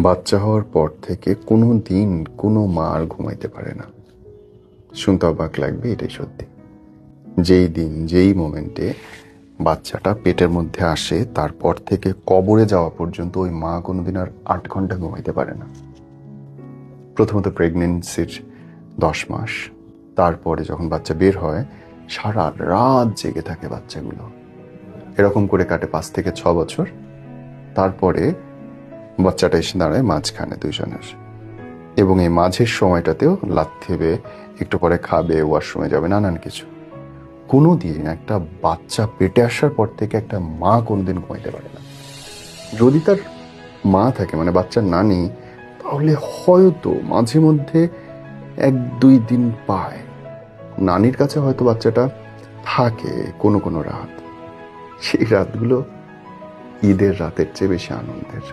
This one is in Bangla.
বাচ্চা হওয়ার পর থেকে কোনো দিন কোনো মা আর ঘুমাইতে পারে না। শুনতে অবাক লাগবে, এটাই সত্যি। যেই দিন যেই মোমেন্টে বাচ্চাটা পেটের মধ্যে আসে তারপর থেকে কবরে যাওয়া পর্যন্ত ওই মা কোনোদিন আর 8 ঘন্টা ঘুমাইতে পারে না। প্রথমত প্রেগনেন্সির 10 মাস, তারপরে যখন বাচ্চা বের হয় সারা রাত জেগে থাকে বাচ্চাগুলো। এরকম করে কাটে 5 থেকে 6 বছর। তারপরে বাচ্চাটা এসে দাঁড়ায় মাঝখানে দুইজনের, এবং এই মাঝের সময়টাতেও লাথিবে, একটু পরে খাবে, ওয়াশরুমে যাবে, নানান কিছু। কোনো দিন একটা বাচ্চা পেটে আসার পর থেকে একটা মা কোনোদিন ঘুমাইতে পারে না। যদি তার মা থাকে, মানে বাচ্চার নানি, তাহলে হয়তো মাঝে মধ্যে 1-2 দিন পায়। নানির কাছে হয়তো বাচ্চাটা থাকে কোনো কোনো রাত। সেই রাতগুলো ঈদের রাতের চেয়ে বেশি আনন্দের।